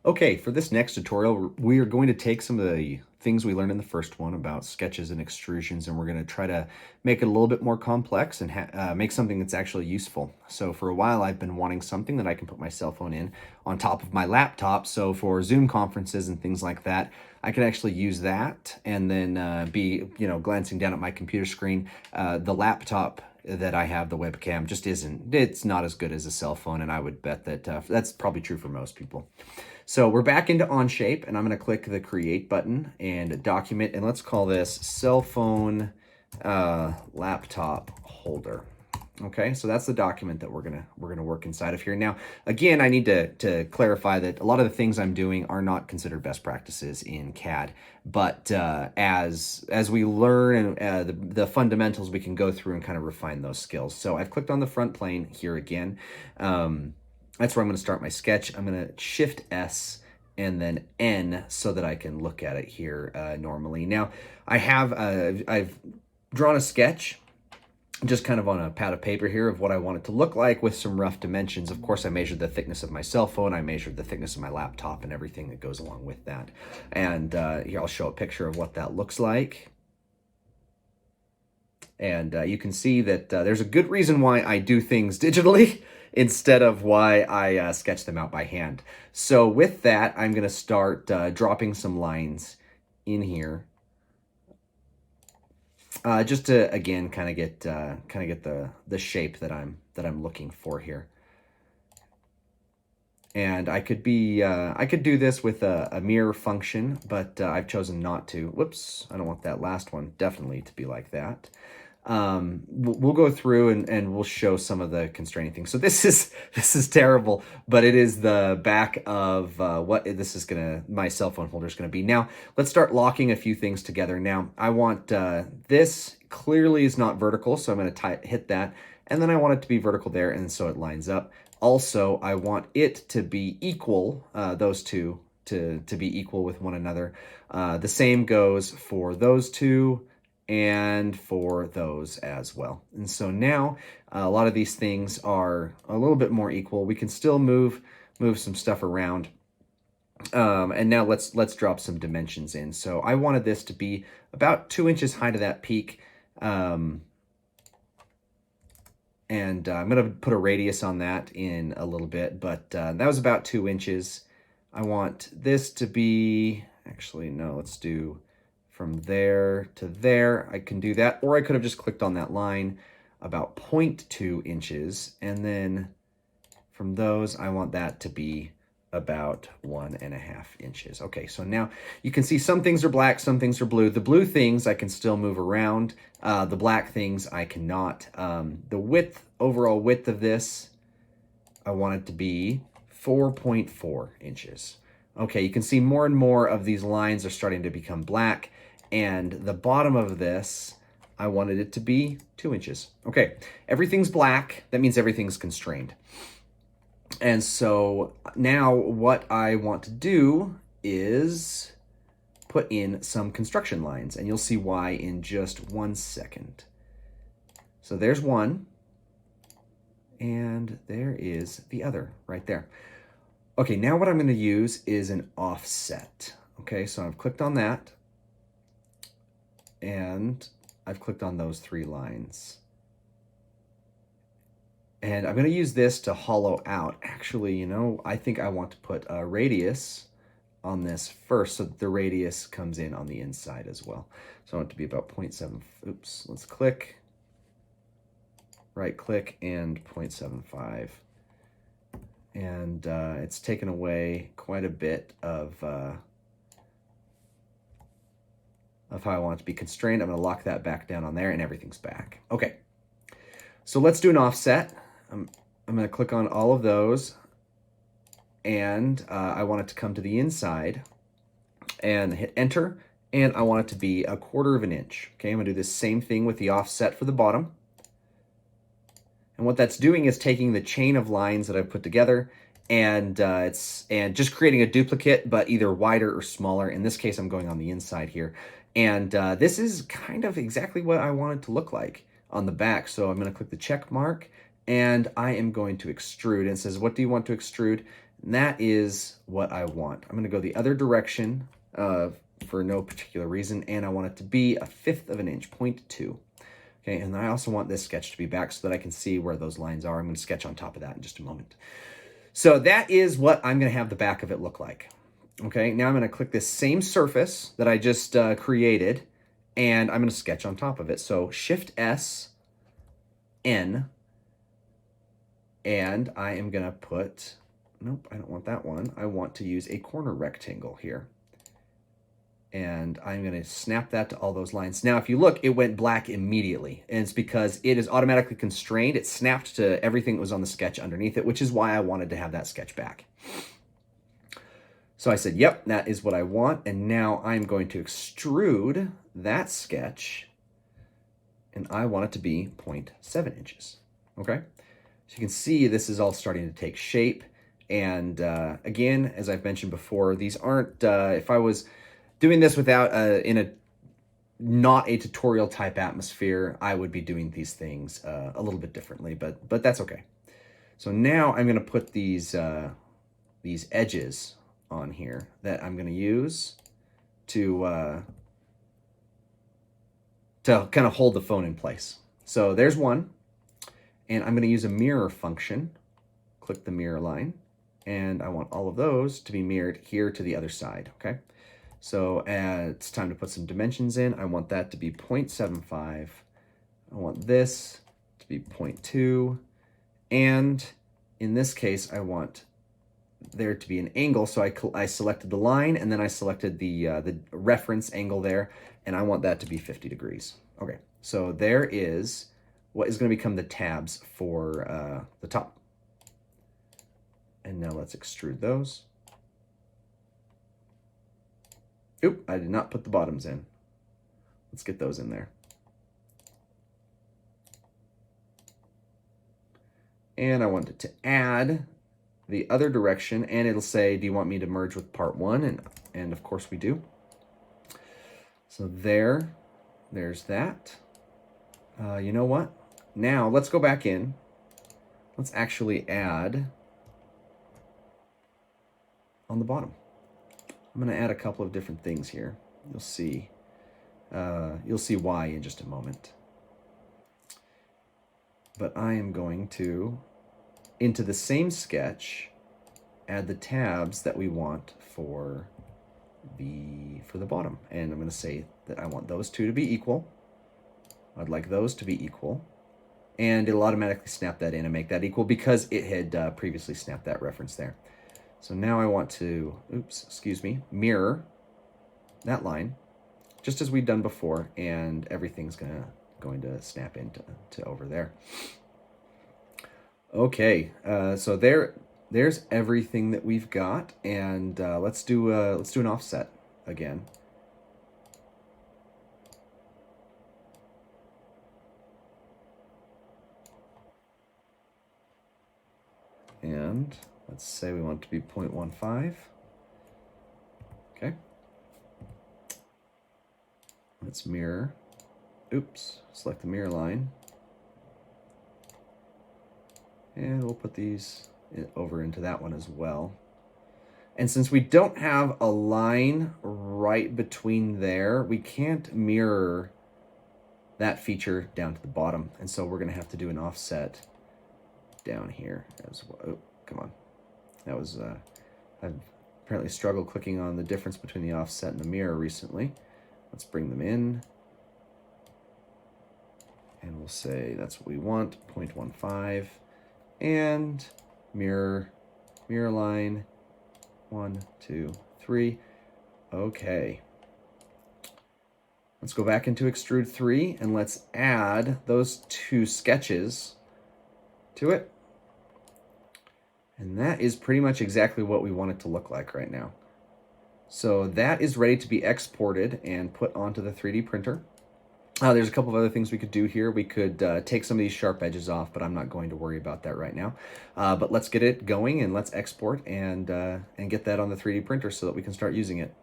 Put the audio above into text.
Okay, for this next tutorial, we are going to take some of the things we learned in the first one about sketches and extrusions, and we're going to try to make it a little bit more complex and make something that's actually useful. So for a while, I've been wanting something that I can put my cell phone in on top of my laptop. So for Zoom conferences and things like that, I could actually use that and then be, glancing down at my computer screen. The laptop that I have, the webcam, just it's not as good as a cell phone, and I would bet that that's probably true for most people. So we're back into Onshape, and I'm going to click the Create button and Document, and let's call this Cell Phone Laptop Holder. Okay, so that's the document that we're gonna work inside of here. Now, again, I need to clarify that a lot of the things I'm doing are not considered best practices in CAD, but as we learn the fundamentals, we can go through and kind of refine those skills. So I've clicked on the front plane here again. That's where I'm going to start my sketch. I'm going to Shift S and then N so that I can look at it here normally. Now, I've drawn a sketch just kind of on a pad of paper here of what I want it to look like with some rough dimensions. Of course, I measured the thickness of my cell phone. I measured the thickness of my laptop and everything that goes along with that. And here, I'll show a picture of what that looks like. And you can see that there's a good reason why I do things digitally instead of why I sketch them out by hand. So with that, I'm going to start dropping some lines in here. Just to again kind of get the shape that I'm looking for here. And I could do this with a mirror function, but I've chosen not to. Whoops, I don't want that last one definitely to be like that. We'll go through and we'll show some of the constraining things. So this is terrible, but it is the back of what my cell phone holder is gonna be. Now let's start locking a few things together. Now I want this clearly is not vertical, so I'm gonna hit that, and then I want it to be vertical there, and so it lines up. Also, I want it to be equal, those two to be equal with one another. The same goes for those two and for those as well. And so now a lot of these things are a little bit more equal. We can still move some stuff around. And now let's drop some dimensions in. So I wanted this to be about 2 inches high to that peak. And I'm going to put a radius on that in a little bit, but that was about 2 inches. I want this to be, actually, no, let's do from there to there. I can do that, or I could have just clicked on that line about 0.2 inches, and then from those, I want that to be about 1.5 inches. Okay, so now you can see some things are black, some things are blue. The blue things I can still move around. The black things I cannot. The overall width of this, I want it to be 4.4 inches. Okay, you can see more and more of these lines are starting to become black, and the bottom of this, I wanted it to be 2 inches. Okay, everything's black. That means everything's constrained. And so now what I want to do is put in some construction lines, and you'll see why in just 1 second. So there's one, and there is the other right there. Okay, now what I'm going to use is an offset. Okay, so I've clicked on that, and I've clicked on those 3 lines. And I'm going to use this to hollow out. Actually, I think I want to put a radius on this first, so that the radius comes in on the inside as well. So I want it to be about 0.7. Oops, let's click, right click, and 0.75. And it's taken away quite a bit of how I want it to be constrained. I'm going to lock that back down on there, and everything's back. Okay, so let's do an offset. I'm going to click on all of those, and I want it to come to the inside, and hit enter, and I want it to be 1/4 inch. Okay, I'm going to do the same thing with the offset for the bottom. And what that's doing is taking the chain of lines that I've put together, and just creating a duplicate, but either wider or smaller. In this case, I'm going on the inside here. And this is kind of exactly what I want it to look like on the back. So I'm going to click the check mark, and I am going to extrude. And it says, what do you want to extrude? And that is what I want. I'm going to go the other direction for no particular reason, and I want it to be 1/5 of an inch, 0.2. Okay, and I also want this sketch to be back so that I can see where those lines are. I'm going to sketch on top of that in just a moment. So that is what I'm going to have the back of it look like. Okay, now I'm going to click this same surface that I just created, and I'm going to sketch on top of it. So Shift S, N, and I am going to put, nope, I don't want that one. I want to use a corner rectangle here. And I'm going to snap that to all those lines. Now, if you look, it went black immediately. And it's because it is automatically constrained. It snapped to everything that was on the sketch underneath it, which is why I wanted to have that sketch back. So I said, yep, that is what I want. And now I'm going to extrude that sketch. And I want it to be 0.7 inches. Okay? So you can see this is all starting to take shape. And again, as I've mentioned before, these aren't, if I was doing this without in a not a tutorial type atmosphere, I would be doing these things a little bit differently, but that's okay. So now I'm going to put these edges on here that I'm going to use to kind of hold the phone in place. So there's one, and I'm going to use a mirror function. Click the mirror line, and I want all of those to be mirrored here to the other side. Okay. So it's time to put some dimensions in. I want that to be 0.75. I want this to be 0.2. And in this case, I want there to be an angle. So I selected the line, and then I selected the reference angle there, and I want that to be 50 degrees. Okay, so there is what is going to become the tabs for the top. And now let's extrude those. Oop, I did not put the bottoms in. Let's get those in there. And I want it to add the other direction, and it'll say, do you want me to merge with part 1? And of course we do. So there's that. You know what? Now let's go back in. Let's actually add on the bottom. I'm going to add a couple of different things here. You'll see why in just a moment. But I am going to, into the same sketch, add the tabs that we want for the bottom. And I'm going to say that I want those two to be equal. I'd like those to be equal. And it'll automatically snap that in and make that equal because it had previously snapped that reference there. So now I want to, mirror that line, just as we've done before, and everything's going to snap into over there. Okay, so there's everything that we've got, and let's do an offset again. And let's say we want it to be 0.15. Okay. Let's mirror. Select the mirror line. And we'll put these over into that one as well. And since we don't have a line right between there, we can't mirror that feature down to the bottom. And so we're going to have to do an offset down here as well. Oh, come on. That was, I've apparently struggled clicking on the difference between the offset and the mirror recently. Let's bring them in. And we'll say that's what we want, 0.15. And mirror line, 1, 2, 3. Okay. Let's go back into Extrude 3 and let's add those two sketches to it. And that is pretty much exactly what we want it to look like right now. So that is ready to be exported and put onto the 3D printer. There's a couple of other things we could do here. We could take some of these sharp edges off, but I'm not going to worry about that right now. But let's get it going and let's export and get that on the 3D printer so that we can start using it.